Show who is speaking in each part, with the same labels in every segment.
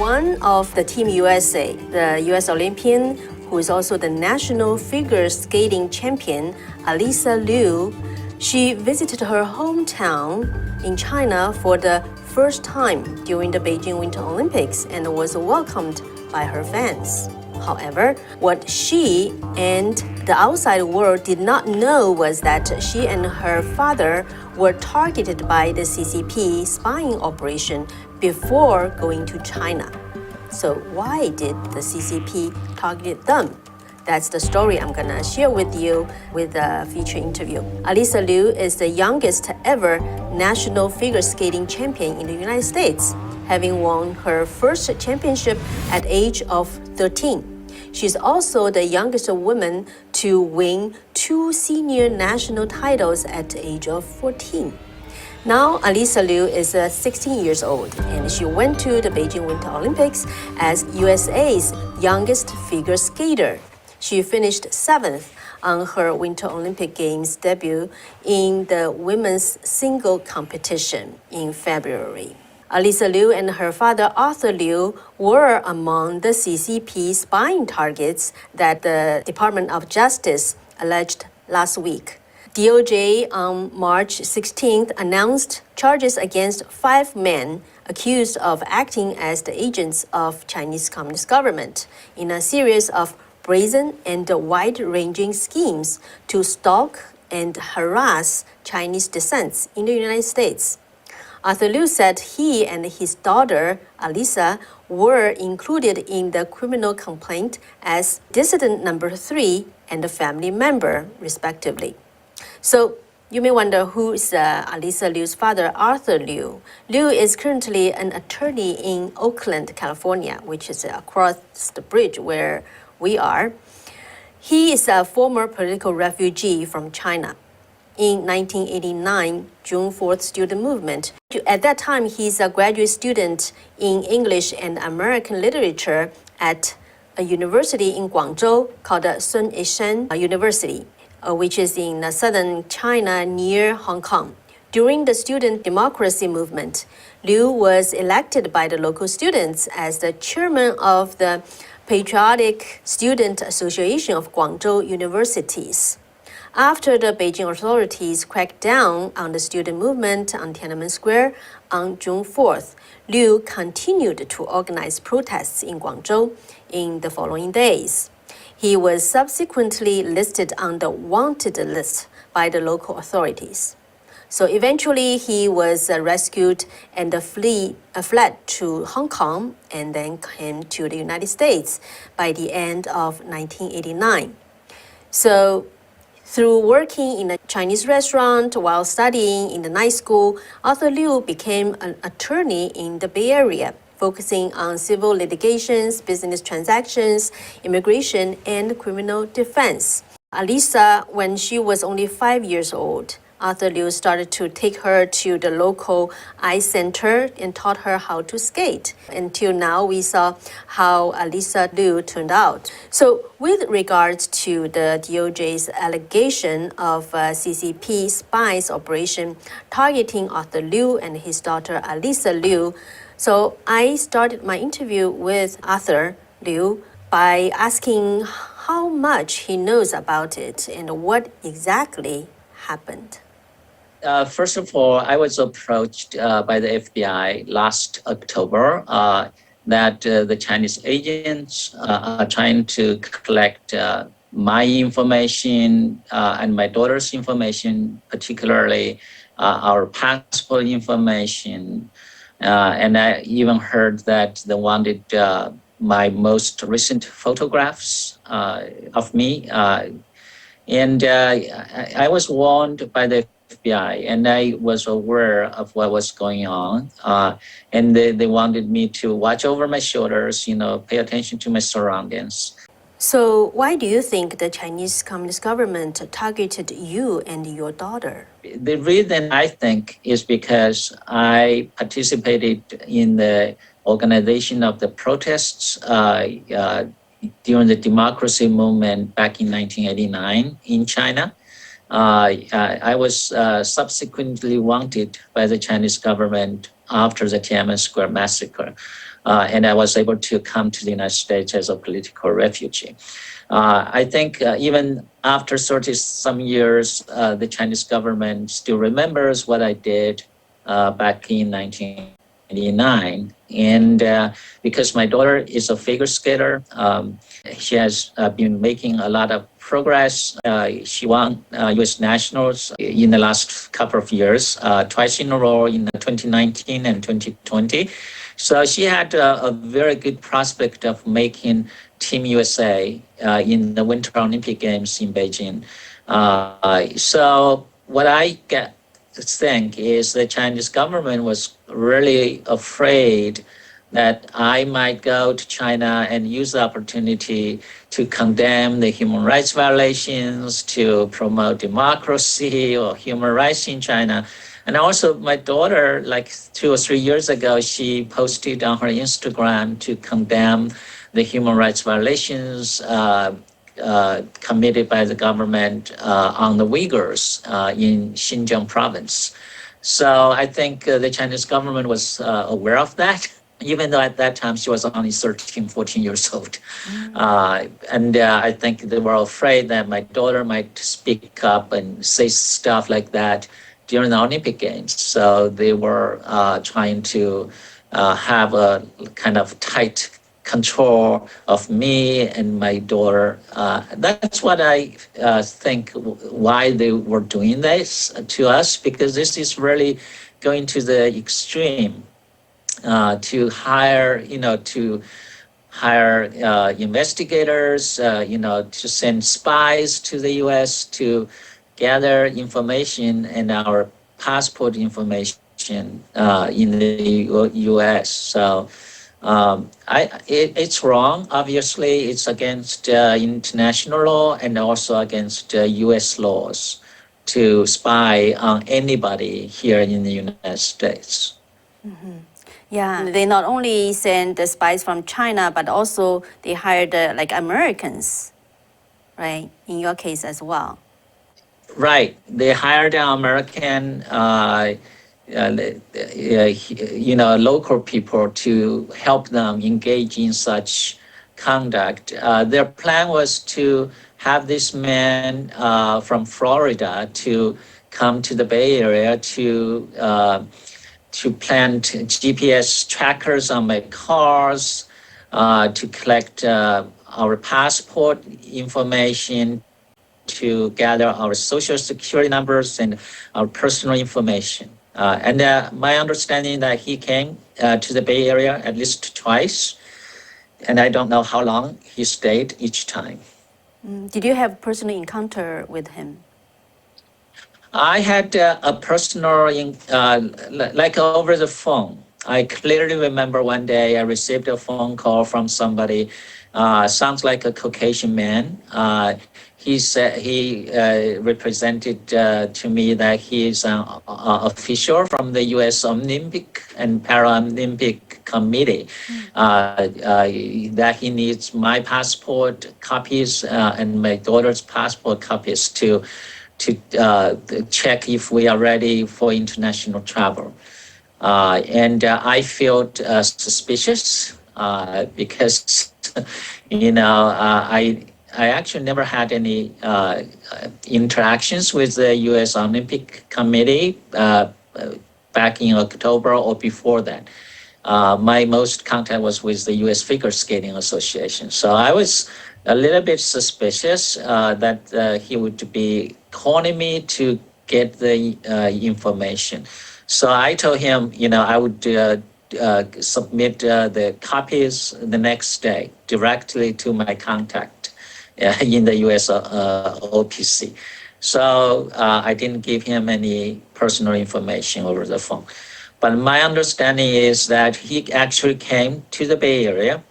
Speaker 1: one of the Team USA, the US Olympian, who is also the national figure skating champion, Alysa Liu, she visited her hometown in China for the first time during the Beijing Winter Olympics and was welcomed by her fans. However, what she and the outside world did not know was that she and her father were targeted by the CCP spying operation before going to China. So why did the CCP target them? That's the story I'm gonna share with you with a feature interview. Alysa Liu is the youngest ever national figure skating champion in the United States, having won her first championship at the age of 13. She's also the youngest woman to win 2 senior national titles at the age of 14. Now, Alysa Liu is 16 years old, and she went to the Beijing Winter Olympics as USA's youngest figure skater. She finished 7th on her Winter Olympic Games debut in the women's single competition in February. Alysa Liu and her father Arthur Liu were among the CCP spying targets that the Department of Justice alleged last week. DOJ on March 16th announced charges against 5 men accused of acting as the agents of Chinese Communist government in a series of brazen and wide-ranging schemes to stalk and harass Chinese dissidents in the United States. Arthur Liu said he and his daughter, Alysa, were included in the criminal complaint as dissident number 3 and a family member, respectively. So you may wonder who is Alysa Liu's father, Arthur Liu. Liu is currently an attorney in Oakland, California, which is across the bridge where we are. He is a former political refugee from China. In 1989 June 4th student movement. At that time, he's a graduate student in English and American literature at a university in Guangzhou called Sun Yat-sen University, which is in southern China near Hong Kong. During the student democracy movement, Liu was elected by the local students as the chairman of the Patriotic Student Association of Guangzhou Universities. After the Beijing authorities cracked down on the student movement on Tiananmen Square on June 4th, Liu continued to organize protests in Guangzhou in the following days. He was subsequently listed on the wanted list by the local authorities. So eventually he was rescued and fled to Hong Kong and then came to the United States by the end of 1989. So through working in a Chinese restaurant while studying in the night school, Arthur Liu became an attorney in the Bay Area, focusing on civil litigations, business transactions, immigration, and criminal defense. Alysa, when she was only 5 years old, Arthur Liu started to take her to the local ice center and taught her how to skate. Until now, we saw how Alysa Liu turned out. So with regards to the DOJ's allegation of CCP spies operation targeting Arthur Liu and his daughter Alysa Liu, so I started my interview with Arthur Liu by asking how much he knows about it and what exactly happened.
Speaker 2: First of all, I was approached by the FBI last October that the Chinese agents are trying to collect my information and my daughter's information, particularly our passport information. And I even heard that they wanted my most recent photographs of me. And I was warned by the FBI, and I was aware of what was going on. And they wanted me to watch over my shoulders, pay attention to my surroundings.
Speaker 1: So why do you think the Chinese Communist government targeted you and your daughter?
Speaker 2: The reason I think is because I participated in the organization of the protests during the democracy movement back in 1989 in China. I was subsequently wanted by the Chinese government after the Tiananmen Square massacre, and I was able to come to the United States as a political refugee. I think even after 30 some years, the Chinese government still remembers what I did back in 1989. And because my daughter is a figure skater, she has been making a lot of progress. She won U.S. nationals in the last couple of years, twice in a row in 2019 and 2020. So she had a very good prospect of making Team USA in the Winter Olympic Games in Beijing. So what I think is the Chinese government was really afraid that I might go to China and use the opportunity to condemn the human rights violations, to promote democracy or human rights in China. And also my daughter, like 2 or 3 years ago, she posted on her Instagram to condemn the human rights violations committed by the government on the Uyghurs in Xinjiang province. So I think the Chinese government was aware of that, even though at that time she was only 13, 14 years old. And I think they were afraid that my daughter might speak up and say stuff like that during the Olympic Games. So they were trying to have a kind of tight control of me and my daughter. That's what I think why they were doing this to us, because this is really going to the extreme to hire, investigators, to send spies to the U.S. to gather information and our passport information in the U.S. So it's wrong. Obviously, it's against international law and also against U.S. laws to spy on anybody here in the United States.
Speaker 1: Mm-hmm. Yeah, they not only send the spies from China, but also they hired like Americans, right? In your case as well.
Speaker 2: Right. They hired an American, local people to help them engage in such conduct. Their plan was to have this man from Florida to come to the Bay Area to plant GPS trackers on my cars, to collect our passport information, to gather our social security numbers and our personal information. And my understanding that he came to the Bay Area at least twice, and I don't know how long he stayed each time.
Speaker 1: Did you have personal encounter with him?
Speaker 2: I had a personal, like over the phone. I clearly remember one day I received a phone call from somebody, sounds like a Caucasian man. He said he represented to me that he is an official from the U.S. Olympic and Paralympic Committee, that he needs my passport copies and my daughter's passport copies to check if we are ready for international travel. And I felt suspicious because, I actually never had any interactions with the U.S. Olympic Committee back in October or before that. My most contact was with the U.S. Figure Skating Association. So I was a little bit suspicious that he would be calling me to get the information. So I told him, I would submit the copies the next day directly to my contact in the U.S. OPC. So I didn't give him any personal information over the phone. But my understanding is that he actually came to the Bay Area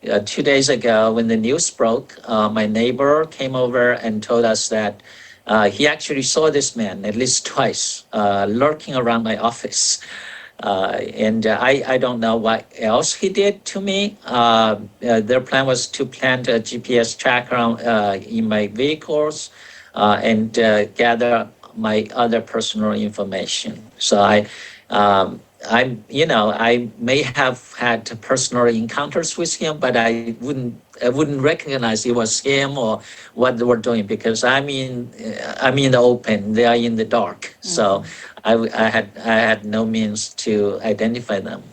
Speaker 2: 2 days ago when the news broke. My neighbor came over and told us that he actually saw this man at least twice lurking around my office. And I don't know what else he did to me. Their plan was to plant a GPS tracker in my vehicles. and gather my other personal information. So I may have had personal encounters with him, but I wouldn't recognize it was him or what they were doing because I'm in the open, they are in the dark. So I had no means to identify them.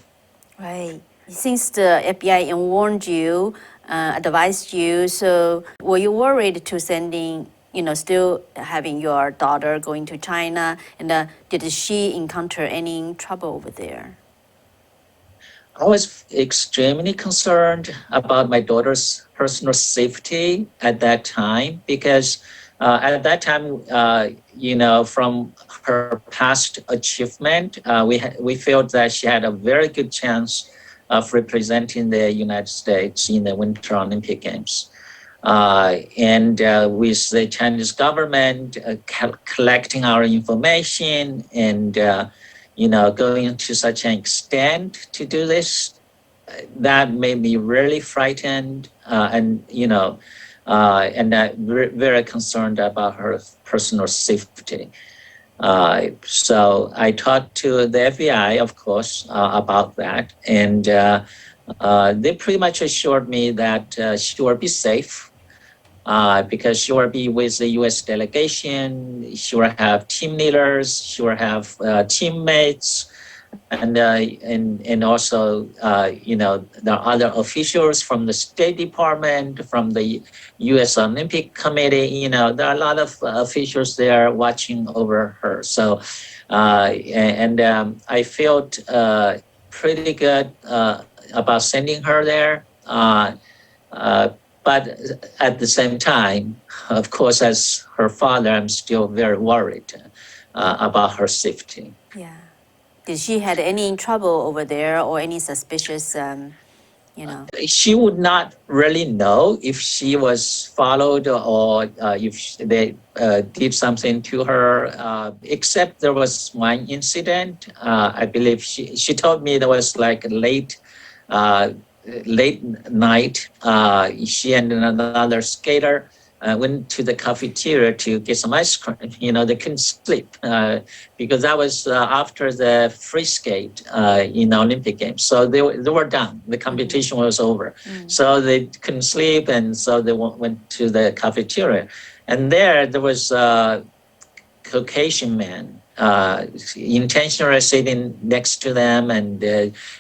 Speaker 1: Right. Since the FBI warned you, advised you, so were you worried to sending, still having your daughter going to China? And did she encounter any trouble over there?
Speaker 2: I was extremely concerned about my daughter's personal safety at that time because at that time, from her past achievement, we felt that she had a very good chance of representing the United States in the Winter Olympic Games. And with the Chinese government collecting our information and going to such an extent to do this, that made me really frightened, and very concerned about her personal safety. So I talked to the FBI, of course, about that, and they pretty much assured me that she will be safe because she will be with the U.S. delegation. She will have team leaders. She will have teammates, and also there are other officials from the State Department, from the U.S. Olympic Committee. There are a lot of officials there watching over her. So, I felt pretty good about sending her there. But at the same time, of course, as her father, I'm still very worried about her safety.
Speaker 1: Yeah. Did she had any trouble over there or any suspicious,
Speaker 2: She would not really know if she was followed or if they did something to her, except there was one incident. I believe she told me there was like late night, she and another skater went to the cafeteria to get some ice cream. They couldn't sleep because that was after the free skate in the Olympic Games. So they were done. The competition was over. So they couldn't sleep, and so they went to the cafeteria. And there was a Caucasian man intentionally sitting next to them and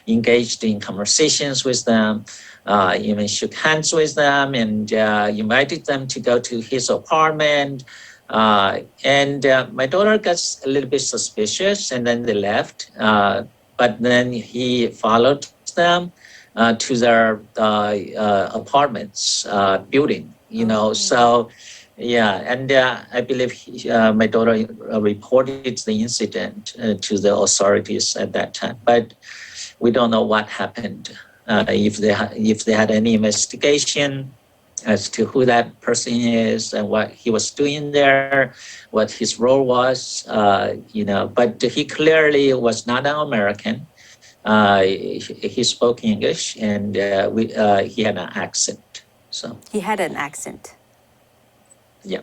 Speaker 2: engaged in conversations with them, even shook hands with them and invited them to go to his apartment. And my daughter got a little bit suspicious, and then they left. But then he followed them to their apartments building, so. Yeah, and I believe my daughter reported the incident to the authorities at that time, but we don't know what happened. If they had any investigation as to who that person is and what he was doing there, what his role was, But he clearly was not an American. He spoke English, and he had an accent. So
Speaker 1: he had an accent.
Speaker 2: Yeah.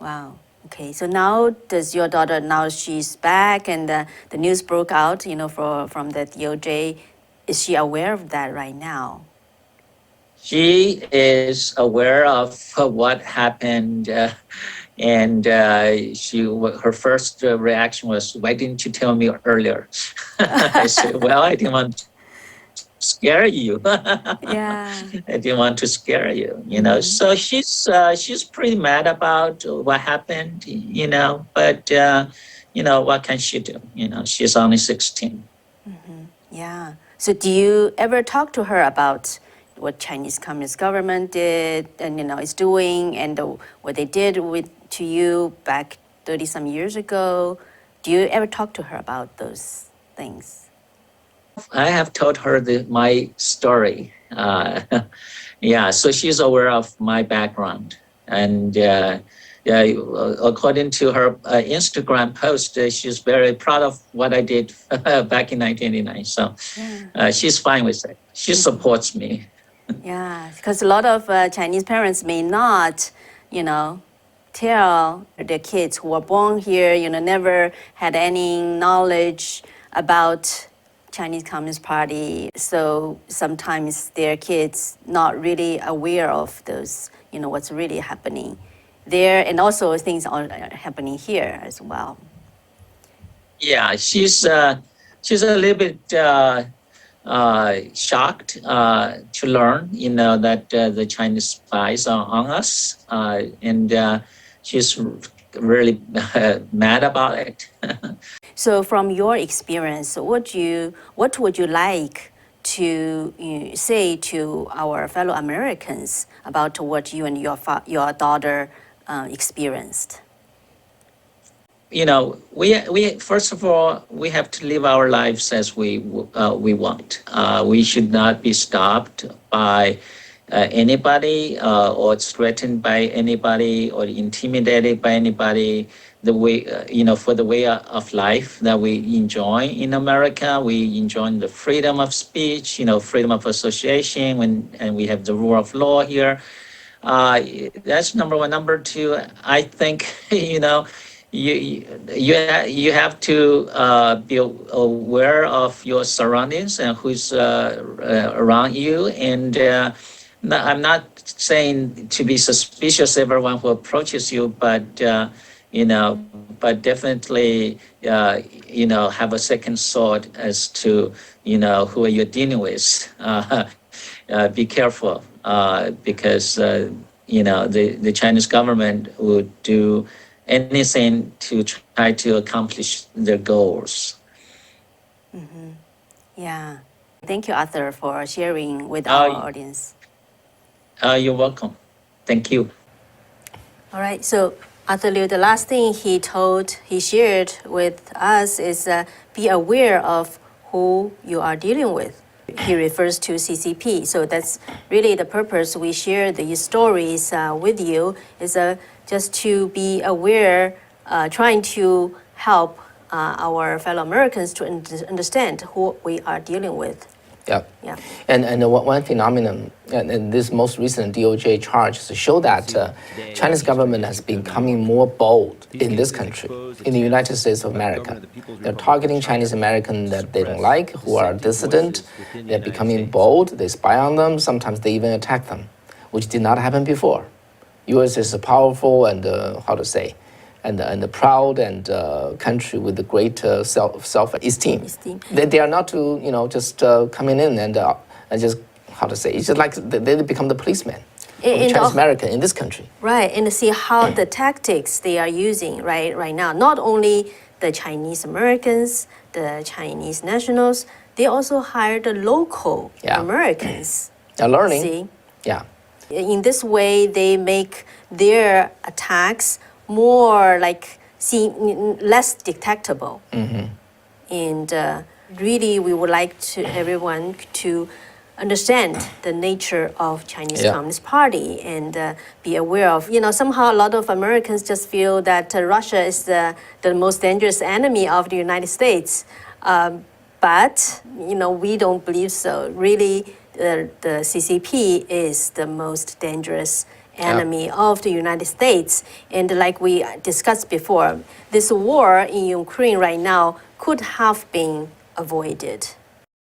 Speaker 1: Wow. Okay. So now, does your daughter, now she's back and the news broke out, from the DOJ, is she aware of that right now?
Speaker 2: She is aware of what happened, and her first reaction was, "Why didn't you tell me earlier?" I said, "Well, I didn't want to scare you."
Speaker 1: Yeah.
Speaker 2: I didn't want to scare you, So she's pretty mad about what happened, But what can she do? She's only 16.
Speaker 1: Yeah. So do you ever talk to her about what Chinese Communist government did and is doing, and what they did to you back 30 some years ago? Do you ever talk to her about those things?
Speaker 2: I have told her my story. So she's aware of my background. And according to her Instagram post, she's very proud of what I did back in 1989. So she's fine with it. She supports me.
Speaker 1: Yeah, because a lot of Chinese parents may not, tell the kids who were born here, never had any knowledge about Chinese Communist Party. So sometimes their kids not really aware of those, what's really happening there, and also things are happening here as well.
Speaker 2: Yeah, she's a little bit shocked to learn, that the Chinese spies are on us, and she's really mad about it.
Speaker 1: So, from your experience, what would you like to say to our fellow Americans about what you and your daughter experienced?
Speaker 2: We first of all, we have to live our lives as we want. We should not be stopped by anybody, or threatened by anybody, or intimidated by anybody. The way, for the way of life that we enjoy in America, we enjoy the freedom of speech, freedom of association, and we have the rule of law here. That's number one. Number two, I think, you have to be aware of your surroundings and who's around you. And I'm not saying to be suspicious of everyone who approaches you, but but definitely have a second thought as to who are you dealing with. Be careful, because the Chinese government would do anything to try to accomplish their goals.
Speaker 1: Mm-hmm. Yeah. Thank you, Arthur, for sharing with our audience.
Speaker 2: You're welcome. Thank you.
Speaker 1: All right. So, Arthur Liu, the last thing he shared with us is be aware of who you are dealing with. He refers to CCP. So that's really the purpose we share these stories with you, is just to be aware, trying to help our fellow Americans to understand who we are dealing with.
Speaker 3: Yeah.
Speaker 1: Yeah.
Speaker 3: And one phenomenon, and this most recent DOJ charges show that Chinese government has been becoming more bold in this country, in the United States of America. They're targeting Chinese Americans that they don't like, who are dissident. They're becoming bold. They spy on them. Sometimes they even attack them, which did not happen before. U.S. is a powerful and and a proud and country with a great self-esteem. They are not to just coming in and just it's just like they become the policemen of Chinese American in this country.
Speaker 1: Right, and to see how the tactics they are using right now, not only the Chinese Americans, the Chinese nationals, they also hire the local Americans.
Speaker 3: They're learning.
Speaker 1: See?
Speaker 3: Yeah.
Speaker 1: In this way, they make their attacks more less detectable.
Speaker 3: Mm-hmm.
Speaker 1: And really, we would like everyone to understand the nature of Chinese Communist Party and be aware of, somehow a lot of Americans just feel that Russia is the most dangerous enemy of the United States. But, we don't believe so. Really, the CCP is the most dangerous enemy of the United States. And like we discussed before, this war in Ukraine right now could have been avoided.